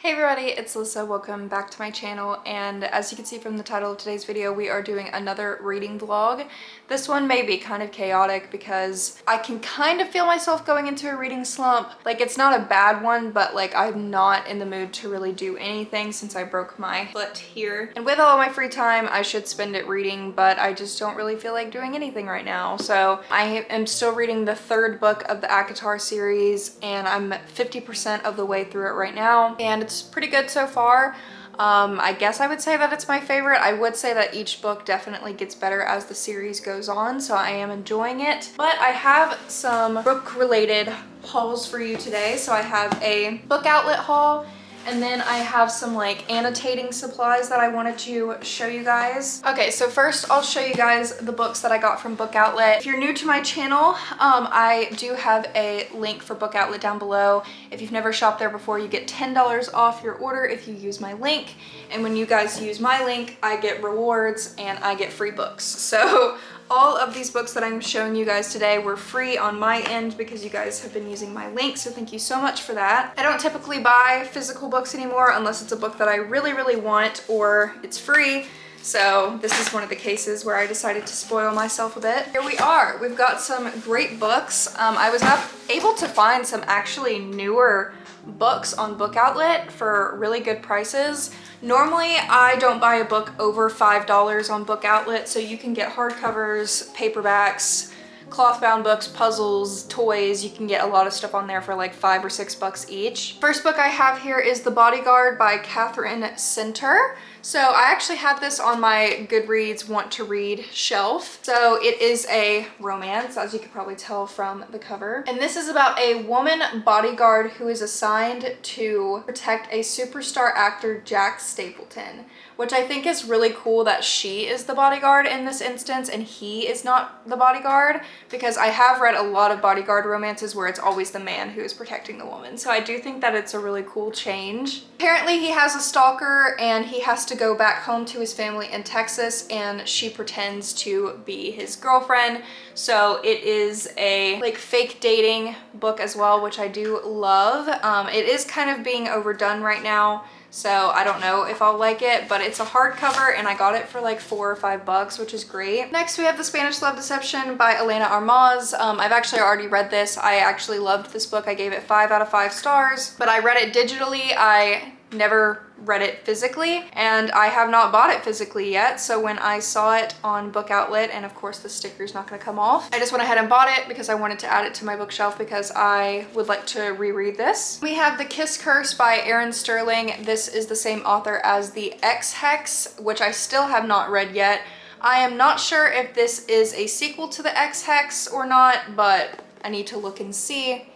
Hey everybody, it's Alyssa. Welcome back to my channel, and as you can see from the title of today's video, we are doing another reading vlog. This one may be kind of chaotic because I can kind of feel myself going into a reading slump. Like, it's not a bad one, but like I'm not in the mood to really do anything since I broke my foot here. And with all of my free time, I should spend it reading, but I just don't really feel like doing anything right now. So I am still reading the third book of the ACOTAR series, and I'm 50% of the way through it right now, and it's pretty good so far. I guess I would say that it's my favorite. I would say that each book definitely gets better as the series goes on, so I am enjoying it. But I have some book related hauls for you today. So I have a book outlet haul, and then I have some like annotating supplies that I wanted to show you guys. Okay, so first I'll show you guys the books that I got from Book Outlet. If you're new to my channel, I do have a link for Book Outlet down below. If you've never shopped there before, you get $10 off your order if you use my link. And when you guys use my link, I get rewards and I get free books. So all of these books that I'm showing you guys today were free on my end because you guys have been using my link, so thank you so much for that. I don't typically buy physical books anymore unless it's a book that I really want or it's free. So this is one of the cases where I decided to spoil myself a bit. Here we are. We've got some great books. I was not able to find some actually newer books on Book Outlet for really good prices. Normally, I don't buy a book over $5 on Book Outlet, so you can get hardcovers, paperbacks, cloth-bound books, puzzles, toys. You can get a lot of stuff on there for like $5 or $6 each. First book I have here is The Bodyguard by Catherine Center. So I actually have this on my Goodreads want to read shelf. So it is a romance, as you could probably tell from the cover. And this is about a woman bodyguard who is assigned to protect a superstar actor, Jack Stapleton, which I think is really cool that she is the bodyguard in this instance and he is not the bodyguard, because I have read a lot of bodyguard romances where it's always the man who is protecting the woman. So I do think that it's a really cool change. Apparently he has a stalker and he has to go back home to his family in Texas, and she pretends to be his girlfriend. So it is a like fake dating book as well, which I do love. It is kind of being overdone right now, so I don't know if I'll like it, but it's a hardcover and I got it for like $4 or $5, which is great. Next, we have The Spanish Love Deception by Elena Armaz. I've actually already read this. I actually loved this book. I gave it 5 out of 5 stars, but I read it digitally. I never read it physically, and I have not bought it physically yet. So when I saw it on Book Outlet, and of course the sticker's not going to come off, I just went ahead and bought it because I wanted to add it to my bookshelf because I would like to reread this. We have The Kiss Curse by Erin Sterling. This is the same author as The Ex-Hex, which I still have not read yet. I am not sure if this is a sequel to The Ex-Hex or not, but I need to look and see.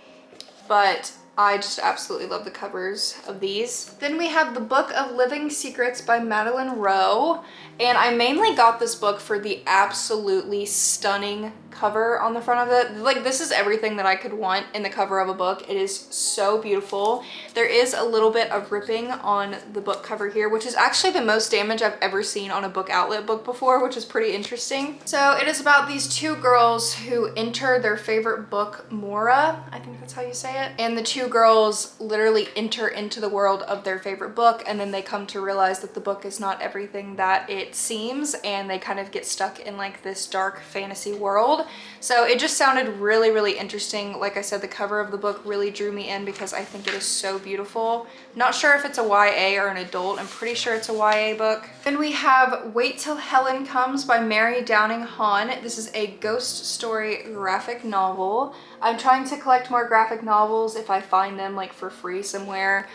But I just absolutely love the covers of these. Then we have The Book of Living Secrets by Madeline Rowe. And I mainly got this book for the absolutely stunning cover on the front of it. Like, this is everything that I could want in the cover of a book. It is so beautiful. There is a little bit of ripping on the book cover here, which is actually the most damage I've ever seen on a Book Outlet book before, which is pretty interesting. So it is about these two girls who enter their favorite book, Mora, I think that's how you say it. And the two girls literally enter into the world of their favorite book, and then they come to realize that the book is not everything that it seems, and they kind of get stuck in like this dark fantasy world. So it just sounded really interesting. Like I said, the cover of the book really drew me in because I think it is so beautiful. Not sure if it's a YA or an adult. I'm pretty sure it's a YA book. Then we have Wait Till Helen Comes by Mary Downing Hahn. This is a ghost story graphic novel. I'm trying to collect more graphic novels if I find them like for free somewhere,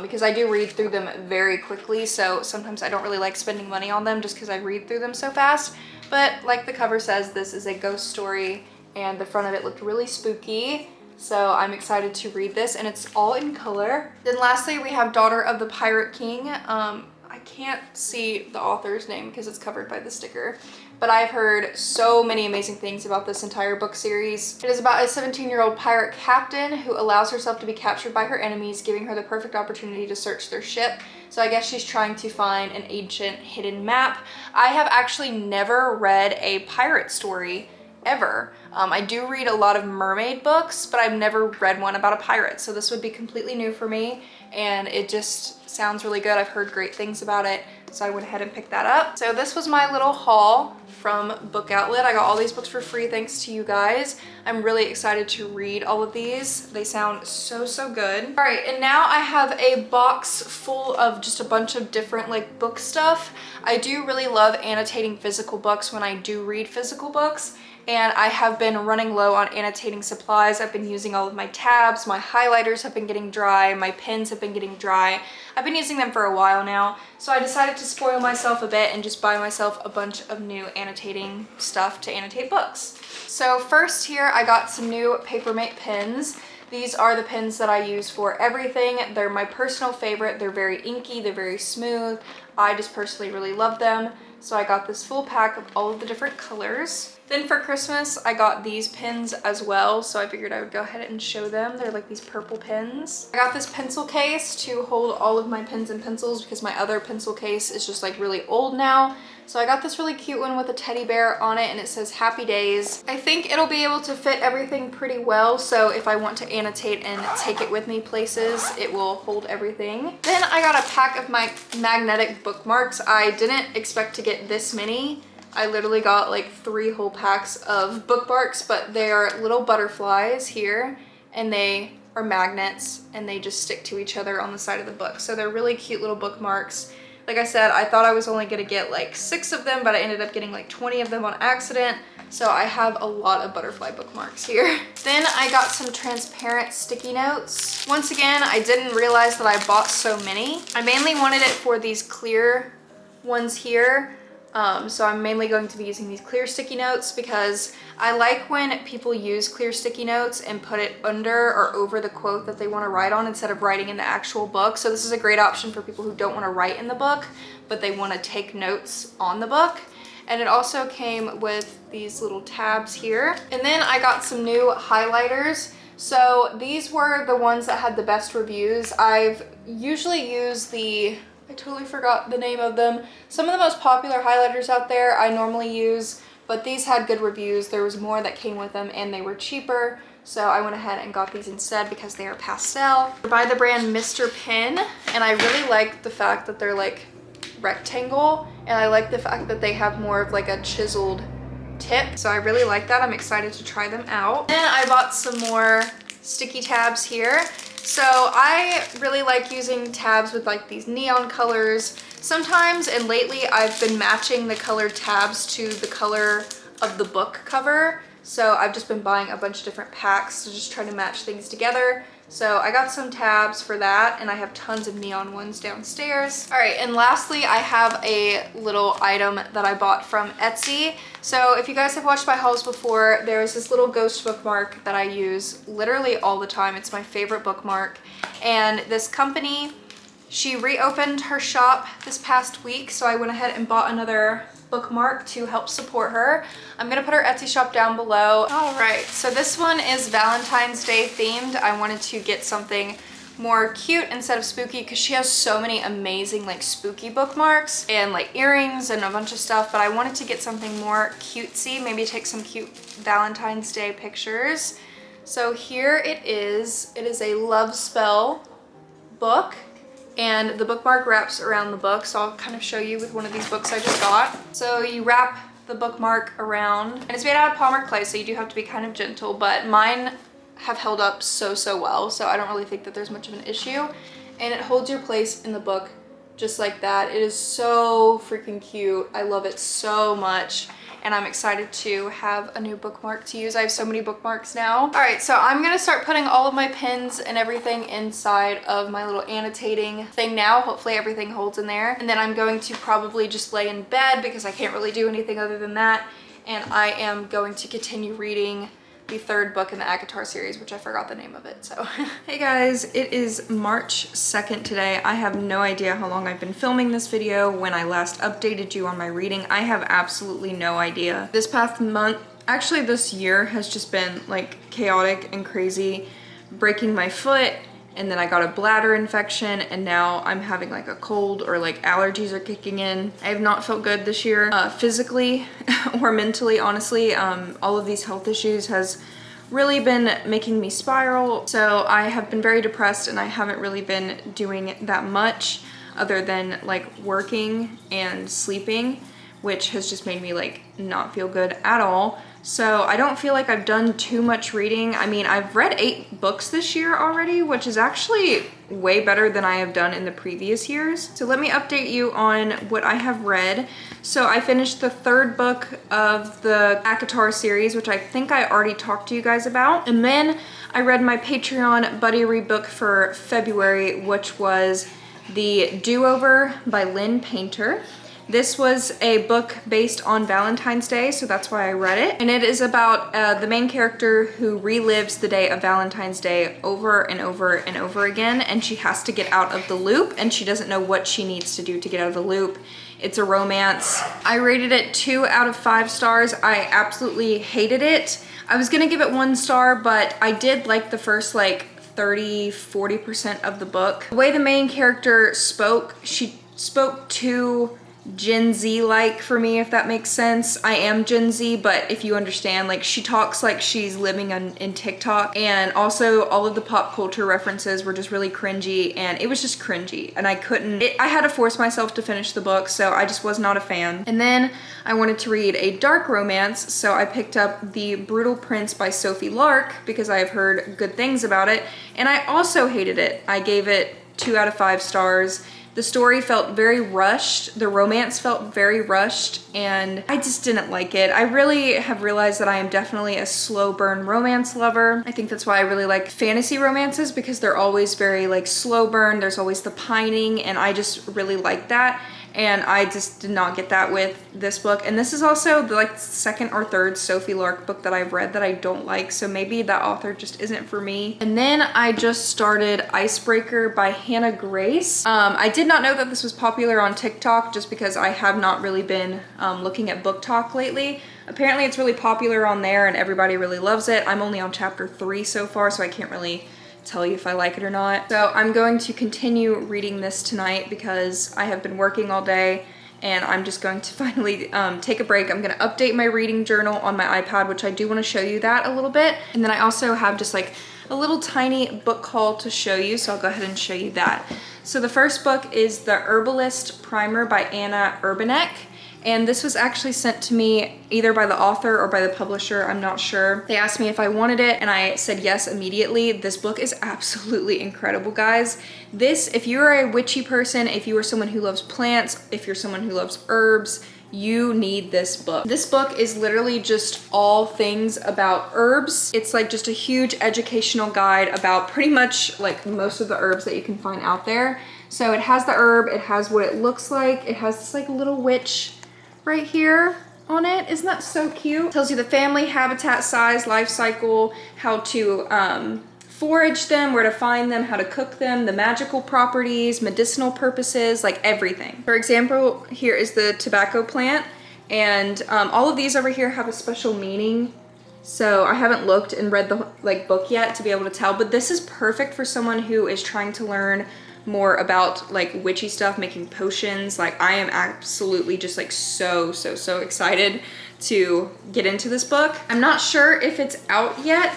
because I do read through them very quickly, so sometimes I don't really like spending money on them just because I read through them so fast. But like the cover says, this is a ghost story and the front of it looked really spooky. So I'm excited to read this, and it's all in color. Then lastly, we have Daughter of the Pirate King. I can't see the author's name because it's covered by the sticker, but I've heard so many amazing things about this entire book series. It is about a 17-year-old pirate captain who allows herself to be captured by her enemies, giving her the perfect opportunity to search their ship. So I guess she's trying to find an ancient hidden map. I have actually never read a pirate story ever. I do read a lot of mermaid books, but I've never read one about a pirate, so this would be completely new for me, and it just sounds really good. I've heard great things about it, so I went ahead and picked that up. So this was my little haul from Book Outlet. I got all these books for free thanks to you guys. I'm really excited to read all of these. They sound so, so good. All right, and now I have a box full of just a bunch of different like book stuff. I do really love annotating physical books when I do read physical books, and I have been running low on annotating supplies. I've been using all of my tabs, my highlighters have been getting dry, my pens have been getting dry. I've been using them for a while now, so I decided to spoil myself a bit and just buy myself a bunch of new annotating stuff to annotate books. So first here, I got some new Papermate pens. These are the pens that I use for everything. They're my personal favorite. They're very inky, they're very smooth. I just personally really love them. So I got this full pack of all of the different colors. Then for Christmas, I got these pens as well, so I figured I would go ahead and show them. They're like these purple pens. I got this pencil case to hold all of my pens and pencils because my other pencil case is just like really old now. So I got this really cute one with a teddy bear on it, and it says Happy Days. I think it'll be able to fit everything pretty well, so if I want to annotate and take it with me places, it will hold everything. Then I got a pack of my magnetic bookmarks. I didn't expect to get this many. I literally got like 3 whole packs of bookmarks, but they are little butterflies here, and they are magnets, and they just stick to each other on the side of the book. So they're really cute little bookmarks. Like I said, I thought I was only gonna get like 6 of them, but I ended up getting like 20 of them on accident. So I have a lot of butterfly bookmarks here. Then I got some transparent sticky notes. Once again, I didn't realize that I bought so many. I mainly wanted it for these clear ones here. So I'm mainly going to be using these clear sticky notes because I like when people use clear sticky notes and put it under or over the quote that they want to write on instead of writing in the actual book. So this is a great option for people who don't want to write in the book, but they want to take notes on the book. And it also came with these little tabs here. And then I got some new highlighters. So these were the ones that had the best reviews. I've usually used I totally forgot the name of them. Some of the most popular highlighters out there I normally use, but these had good reviews. There was more that came with them and they were cheaper. So I went ahead and got these instead because they are pastel. They're by the brand Mr. Pen, and I really like the fact that they're like rectangle, and I like the fact that they have more of like a chiseled tip. So I really like that. I'm excited to try them out. Then I bought some more sticky tabs here. So I really like using tabs with like these neon colors. Sometimes, and lately, I've been matching the colored tabs to the color of the book cover. So I've just been buying a bunch of different packs to just try to match things together. So I got some tabs for that, and I have tons of neon ones downstairs. All right, and lastly, I have a little item that I bought from Etsy. So if you guys have watched my hauls before, there's this little ghost bookmark that I use literally all the time. It's my favorite bookmark. And this company, she reopened her shop this past week, so I went ahead and bought another bookmark to help support her. I'm gonna put her Etsy shop down below. All right, so this one is Valentine's Day themed. I wanted to get something more cute instead of spooky because she has so many amazing like spooky bookmarks and like earrings and a bunch of stuff, but I wanted to get something more cutesy, maybe take some cute Valentine's Day pictures. So here it is. It is a love spell book, and the bookmark wraps around the book. So I'll kind of show you with one of these books I just got. So you wrap the bookmark around, and it's made out of polymer clay, so you do have to be kind of gentle, but mine have held up so well, so I don't really think that there's much of an issue. And it holds your place in the book just like that. It is so freaking cute. I love it so much, and I'm excited to have a new bookmark to use. I have so many bookmarks now. All right, so I'm gonna start putting all of my pens and everything inside of my little annotating thing now. Hopefully everything holds in there. And then I'm going to probably just lay in bed because I can't really do anything other than that. And I am going to continue reading the 3rd book in the ACOTAR series, which I forgot the name of it, so. Hey guys, it is March 2nd today. I have no idea how long I've been filming this video. When I last updated you on my reading, I have absolutely no idea. This past month, actually this year, has just been like chaotic and crazy. Breaking my foot and then I got a bladder infection, and now I'm having like a cold, or like allergies are kicking in. I have not felt good this year, physically or mentally, honestly. All of these health issues has really been making me spiral. So I have been very depressed, and I haven't really been doing that much other than like working and sleeping, which has just made me like not feel good at all. So I don't feel like I've done too much reading. I mean, I've read 8 books this year already, which is actually way better than I have done in the previous years. So let me update you on what I have read. So I finished the 3rd book of the ACOTAR series, which I think I already talked to you guys about. And then I read my Patreon buddy read book for February, which was The Do-Over by Lynn Painter. This was a book based on Valentine's Day, so that's why I read it. And it is about the main character who relives the day of Valentine's Day over and over and over again, and she has to get out of the loop, and she doesn't know what she needs to do to get out of the loop. It's a romance. I rated it 2 out of 5 stars. I absolutely hated it. I was gonna give it 1 star, but I did like the first like 30–40% of the book. The way the main character spoke, she spoke too Gen Z like for me, if that makes sense. I am Gen Z, but if you understand, like she talks like she's living in TikTok, and also all of the pop culture references were just really cringy, and it was just cringy, and I couldn't, I had to force myself to finish the book, so I just was not a fan. And then I wanted to read a dark romance, so I picked up The Brutal Prince by Sophie Lark because I have heard good things about it, and I also hated it. I gave it 2 out of 5 stars. The story felt very rushed, the romance felt very rushed, and I just didn't like it. I really have realized that I am definitely a slow burn romance lover. I think that's why I really like fantasy romances, because they're always very like slow burn, there's always the pining, and I just really like that. And I just did not get that with this book. And this is also the like 2nd or 3rd Sophie Lark book that I've read that I don't like, so maybe that author just isn't for me. And then I just started Icebreaker by Hannah Grace. I did not know that this was popular on TikTok just because I have not really been looking at Book Talk lately. Apparently it's really popular on there and everybody really loves it. I'm only on chapter 3 so far, so I can't really tell you if I like it or not. So I'm going to continue reading this tonight because I have been working all day, and I'm just going to finally take a break. I'm gonna update my reading journal on my iPad, which I do wanna show you that a little bit. And then I also have just like a little tiny book haul to show you, so I'll go ahead and show you that. So the first book is The Herbalist Primer by Anna Urbanek. And this was actually sent to me either by the author or by the publisher, I'm not sure. They asked me if I wanted it, and I said yes immediately. This book is absolutely incredible, guys. This, if you're a witchy person, if you are someone who loves plants, if you're someone who loves herbs, you need this book. This book is literally just all things about herbs. It's like just a huge educational guide about pretty much like most of the herbs that you can find out there. So it has the herb, it has what it looks like, it has this like little witch right here on it. Isn't that so cute? Tells you the family, habitat, size, life cycle, how to forage them, where to find them, how to cook them, the magical properties, medicinal purposes, like everything. For example, here is the tobacco plant, and all of these over here have a special meaning. So I haven't looked and read the like book yet to be able to tell, but this is perfect for someone who is trying to learn more about like witchy stuff, making potions. Like I am absolutely just like so excited to get into this book. I'm not sure if it's out yet.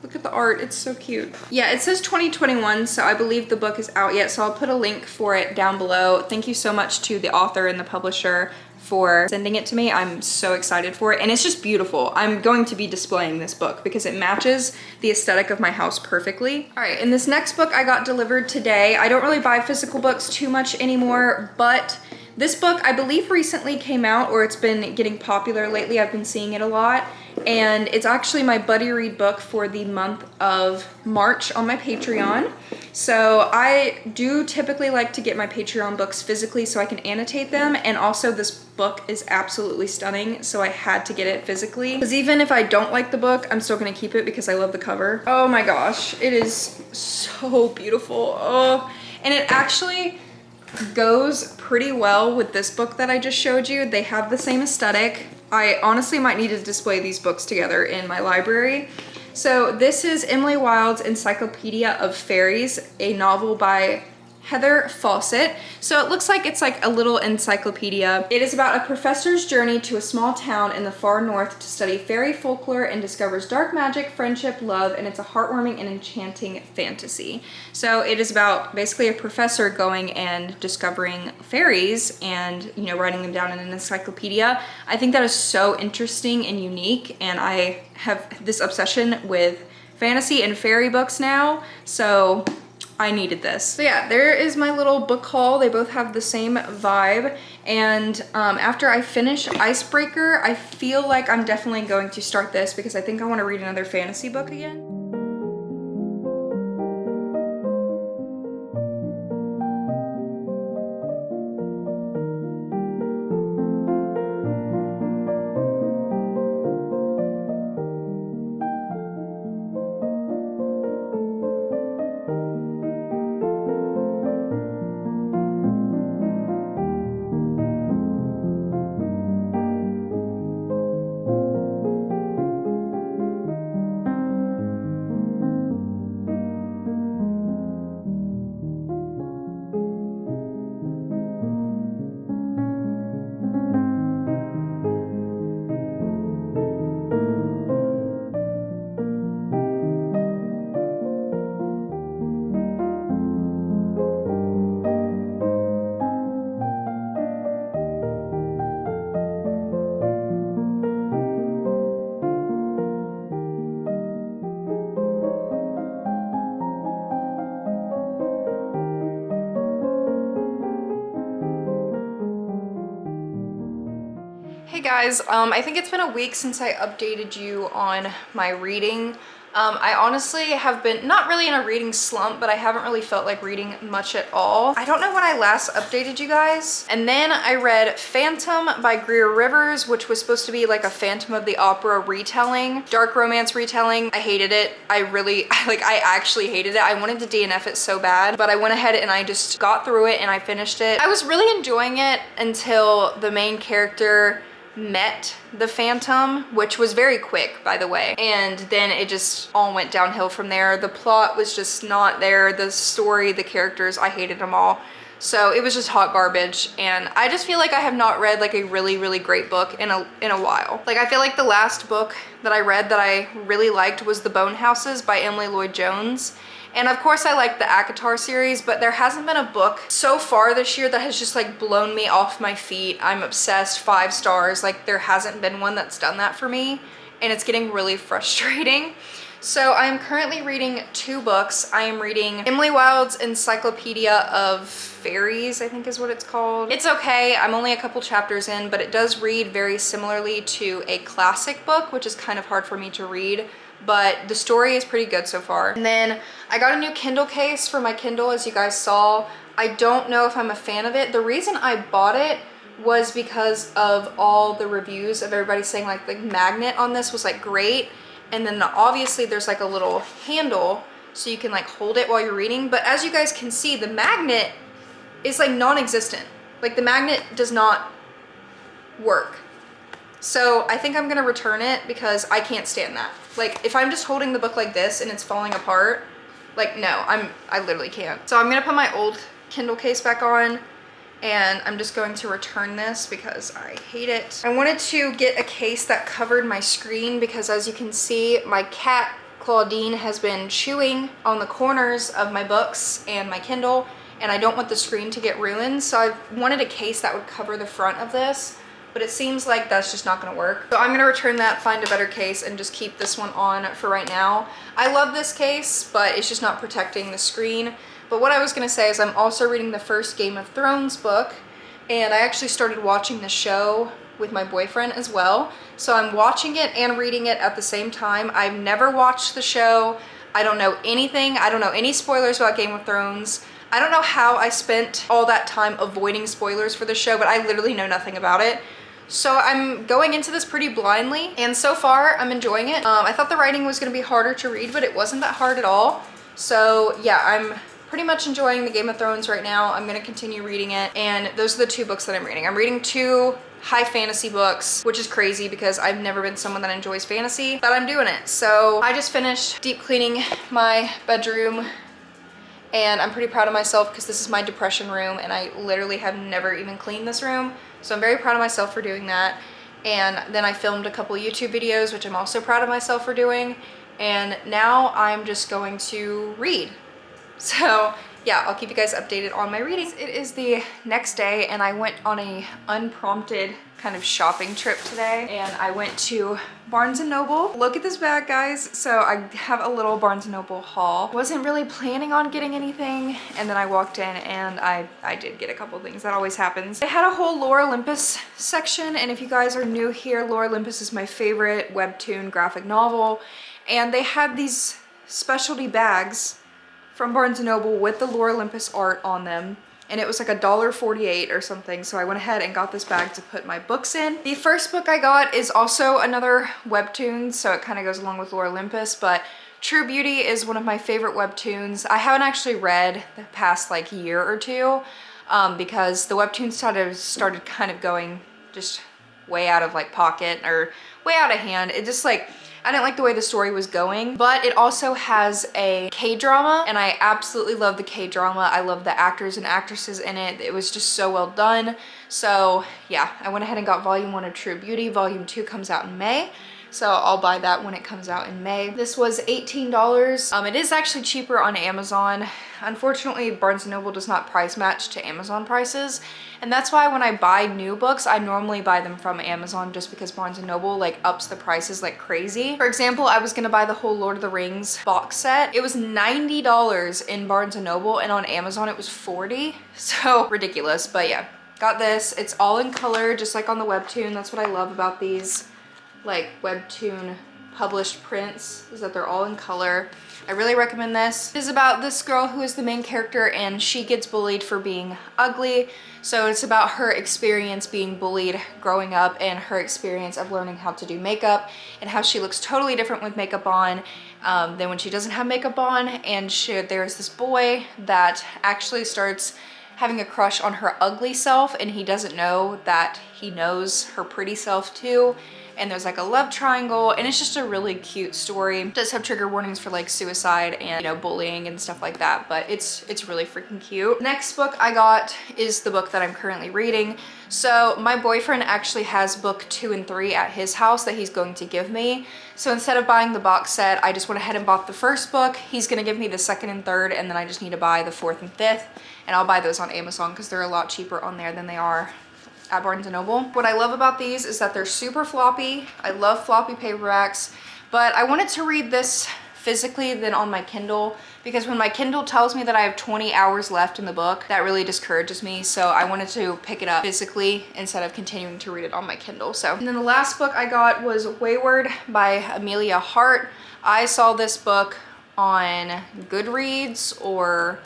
Look at the art, it's so cute. Yeah, it says 2021, so I believe the book is out yet, so I'll put a link for it down below. Thank you so much to the author and the publisher for sending it to me. I'm so excited for it, and it's just beautiful. I'm going to be displaying this book because it matches the aesthetic of my house perfectly. All right, and this next book I got delivered today. I don't really buy physical books too much anymore, but this book I believe recently came out, or it's been getting popular lately. I've been seeing it a lot, and it's actually my buddy read book for the month of March on my Patreon. So I do typically like to get my Patreon books physically so I can annotate them, and also this book is absolutely stunning, so I had to get it physically. Because even if I don't like the book, I'm still gonna keep it because I love the cover. Oh my gosh, it is so beautiful. Oh, and it actually goes pretty well with this book that I just showed you. They have the same aesthetic. I honestly might need to display these books together in my library. So this is Emily Wilde's Encyclopedia of Fairies, a novel by Heather Fawcett. So it looks like it's like a little encyclopedia. It is about a professor's journey to a small town in the far north to study fairy folklore and discovers dark magic, friendship, love, and it's a heartwarming and enchanting fantasy. So it is about basically a professor going and discovering fairies and, you know, writing them down in an encyclopedia. I think that is so interesting and unique, and I have this obsession with fantasy and fairy books now, so I needed this. So yeah, there is my little book haul. They both have the same vibe. And after I finish Icebreaker, I feel like I'm definitely going to start this because I think I want to read another fantasy book again. Hey guys, I think it's been a week since I updated you on my reading. I honestly have been not really in a reading slump, but I haven't really felt like reading much at all. I don't know when I last updated you guys. And then I read Phantom by Greer Rivers, which was supposed to be like a Phantom of the Opera retelling, dark romance retelling. I hated it. I actually hated it. I wanted to DNF it so bad, but I went ahead and I just got through it and I finished it. I was really enjoying it until the main character met the Phantom, which was very quick, by the way, and then it just all went downhill from there. The plot was just not there. The story, the characters, I hated them all. So it was just hot garbage, and I just feel like I have not read like a really great book in a while. Like, I feel like the last book that I read that I really liked was The Bone Houses by Emily Lloyd Jones. And of course I like the ACOTAR series, but there hasn't been a book so far this year that has just like blown me off my feet. I'm obsessed, 5 stars. Like, there hasn't been one that's done that for me, and it's getting really frustrating. So I am currently reading 2 books. I am reading Emily Wilde's Encyclopedia of Fairies, I think is what it's called. It's okay, I'm only a couple chapters in, but it does read very similarly to a classic book, which is kind of hard for me to read, but the story is pretty good so far. And then I got a new Kindle case for my Kindle, as you guys saw. I don't know if I'm a fan of it. The reason I bought it was because of all the reviews of everybody saying like the magnet on this was like great. And then obviously there's like a little handle so you can like hold it while you're reading. But as you guys can see, the magnet is like non-existent. Like, the magnet does not work. So I think I'm gonna return it because I can't stand that. Like, if I'm just holding the book like this and it's falling apart, like, no, I literally can't. So I'm gonna put my old Kindle case back on, and I'm just going to return this because I hate it. I wanted to get a case that covered my screen because, as you can see, my cat Claudine has been chewing on the corners of my books and my Kindle, and I don't want the screen to get ruined. So I wanted a case that would cover the front of this, but it seems like that's just not gonna work. So I'm gonna return that, find a better case, and just keep this one on for right now. I love this case, but it's just not protecting the screen. But what I was gonna say is I'm also reading the first Game of Thrones book, and I actually started watching the show with my boyfriend as well. So I'm watching it and reading it at the same time. I've never watched the show. I don't know anything. I don't know any spoilers about Game of Thrones. I don't know how I spent all that time avoiding spoilers for the show, but I literally know nothing about it. So I'm going into this pretty blindly, and so far I'm enjoying it. I thought the writing was gonna be harder to read, but it wasn't that hard at all. So yeah, I'm pretty much enjoying the Game of Thrones right now. I'm gonna continue reading it, and those are the 2 books that I'm reading. I'm reading 2 high fantasy books, which is crazy because I've never been someone that enjoys fantasy, but I'm doing it. So I just finished deep cleaning my bedroom, and I'm pretty proud of myself because this is my depression room and I literally have never even cleaned this room. So I'm very proud of myself for doing that. And then I filmed a couple YouTube videos, which I'm also proud of myself for doing. And now I'm just going to read. So yeah, I'll keep you guys updated on my readings. It is the next day and I went on a unprompted kind of shopping trip today, and I went to Barnes & Noble. Look at this bag, guys. So I have a little Barnes & Noble haul. Wasn't really planning on getting anything, and then I walked in and I did get a couple things. That always happens. They had a whole Lore Olympus section, and if you guys are new here, Lore Olympus is my favorite webtoon graphic novel, and they had these specialty bags from Barnes & Noble with the Lore Olympus art on them, and it was like $1.48 or something, so I went ahead and got this bag to put my books in. The first book I got is also another webtoon, so it kind of goes along with Lore Olympus, but True Beauty is one of my favorite webtoons. I haven't actually read the past like year or two because the webtoons started kind of going just way out of like pocket or way out of hand. It just like, I didn't like the way the story was going, but it also has a K-drama, and I absolutely love the K-drama. I love the actors and actresses in it. It was just so well done. So yeah, I went ahead and got volume 1 of True Beauty. Volume 2 comes out in May. So I'll buy that when it comes out in May. This was $18. It is actually cheaper on Amazon. Unfortunately, Barnes & Noble does not price match to Amazon prices. And that's why when I buy new books, I normally buy them from Amazon just because Barnes & Noble like ups the prices like crazy. For example, I was gonna buy the whole Lord of the Rings box set. It was $90 in Barnes & Noble, and on Amazon it was $40. So ridiculous, but yeah. Got this. It's all in color, just like on the webtoon. That's what I love about these like webtoon published prints, is that they're all in color. I really recommend this. It is about this girl who is the main character, and she gets bullied for being ugly. So it's about her experience being bullied growing up and her experience of learning how to do makeup, and how she looks totally different with makeup on than when she doesn't have makeup on. And there's this boy that actually starts having a crush on her ugly self, and he doesn't know that he knows her pretty self too. And there's like a love triangle, and it's just a really cute story. It does have trigger warnings for like suicide and, you know, bullying and stuff like that, but it's really freaking cute. Next book I got is the book that I'm currently reading. So my boyfriend actually has book 2 and 3 at his house that he's going to give me. So instead of buying the box set, I just went ahead and bought the first book. He's gonna give me the 2nd and 3rd, and then I just need to buy the 4th and 5th, and I'll buy those on Amazon because they're a lot cheaper on there than they are at Barnes & Noble. What I love about these is that they're super floppy. I love floppy paperbacks, but I wanted to read this physically than on my Kindle, because when my Kindle tells me that I have 20 hours left in the book, that really discourages me. So I wanted to pick it up physically instead of continuing to read it on my Kindle. So, and then the last book I got was Wayward by Amelia Hart. I saw this book on Goodreads or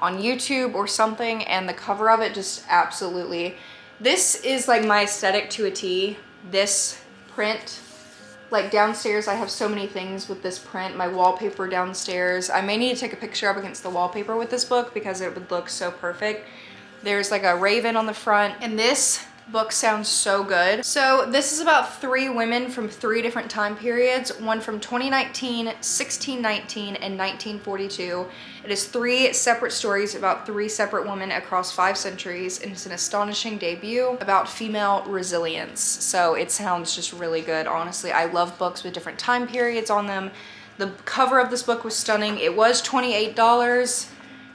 on YouTube or something, and the cover of it just absolutely, this is like my aesthetic to a T, this print. Like downstairs, I have so many things with this print. My wallpaper downstairs. I may need to take a picture up against the wallpaper with this book because it would look so perfect. There's like a raven on the front, and this book sounds so good. So this is about 3 women from 3 different time periods, one from 2019, 1619, and 1942. It is 3 separate stories about 3 separate women across 5 centuries, and it's an astonishing debut about female resilience. So it sounds just really good, honestly. I love books with different time periods on them. The cover of this book was stunning. It was $28.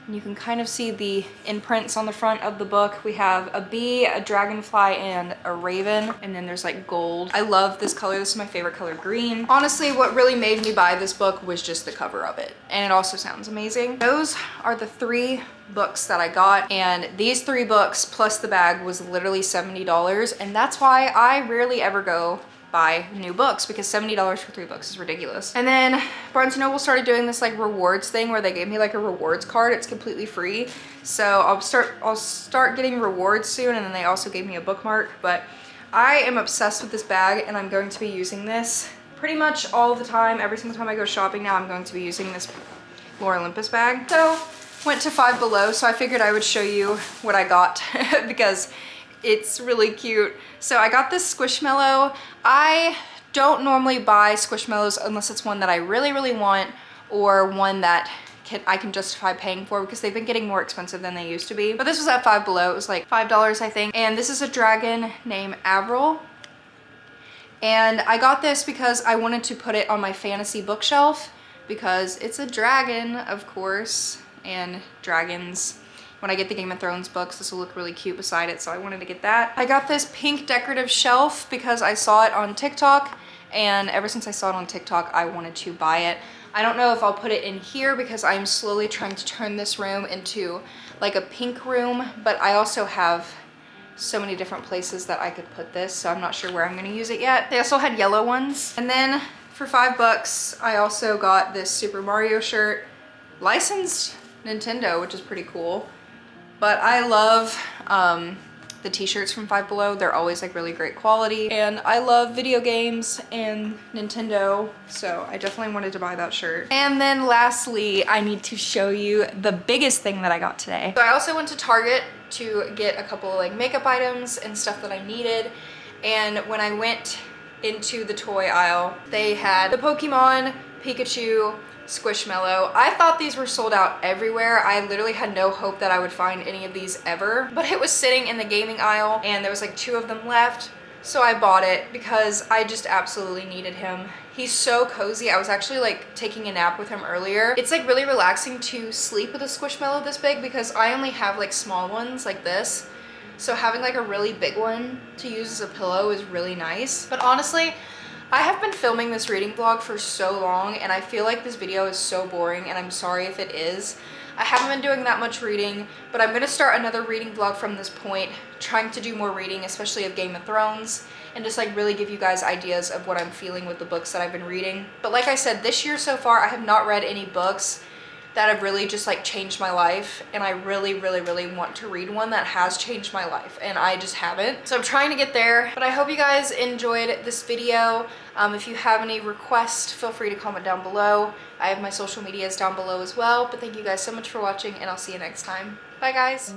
And you can kind of see the imprints on the front of the book. We have a bee, a dragonfly, and a raven, and then there's like gold. I love this color. This is my favorite color, green. Honestly, what really made me buy this book was just the cover of it, and it also sounds amazing. Those are the 3 books that I got, and these 3 books plus the bag was literally $70, and that's why I rarely ever go buy new books, because $70 for 3 books is ridiculous. And then Barnes & Noble started doing this like rewards thing where they gave me like a rewards card. It's completely free. So I'll start getting rewards soon, and then they also gave me a bookmark. But I am obsessed with this bag, and I'm going to be using this pretty much all the time. Every single time I go shopping now, I'm going to be using this Lore Olympus bag. So went to Five Below, so I figured I would show you what I got because it's really cute. So I got this Squishmallow. I don't normally buy Squishmallows unless it's one that I really, really want or one that I can justify paying for, because they've been getting more expensive than they used to be. But this was at Five Below. It was like $5, I think. And this is a dragon named Avril. And I got this because I wanted to put it on my fantasy bookshelf because it's a dragon, of course, and dragons. When I get the Game of Thrones books, this will look really cute beside it, so I wanted to get that. I got this pink decorative shelf because I saw it on TikTok, and ever since I saw it on TikTok, I wanted to buy it. I don't know if I'll put it in here because I'm slowly trying to turn this room into like a pink room, but I also have so many different places that I could put this, so I'm not sure where I'm gonna use it yet. They also had yellow ones. And then for $5, I also got this Super Mario shirt, licensed Nintendo, which is pretty cool. But I love the t-shirts from Five Below. They're always like really great quality. And I love video games and Nintendo, so I definitely wanted to buy that shirt. And then lastly, I need to show you the biggest thing that I got today. So I also went to Target to get a couple of like makeup items and stuff that I needed. And when I went into the toy aisle, they had the Pokemon Pikachu Squishmallow. I thought these were sold out everywhere. I literally had no hope that I would find any of these ever, but it was sitting in the gaming aisle and there was like 2 of them left. So I bought it because I just absolutely needed him. He's so cozy. I was actually like taking a nap with him earlier. It's like really relaxing to sleep with a Squishmallow this big because I only have like small ones like this. So having like a really big one to use as a pillow is really nice. But honestly, I have been filming this reading vlog for so long and I feel like this video is so boring, and I'm sorry if it is. I haven't been doing that much reading, but I'm gonna start another reading vlog from this point, trying to do more reading, especially of Game of Thrones, and just like really give you guys ideas of what I'm feeling with the books that I've been reading. But like I said, this year so far, I have not read any books that have really just like changed my life, and I really, really, really want to read one that has changed my life, and I just haven't. So I'm trying to get there, but I hope you guys enjoyed this video. If you have any requests, feel free to comment down below. I have my social medias down below as well, but thank you guys so much for watching, and I'll see you next time. Bye guys.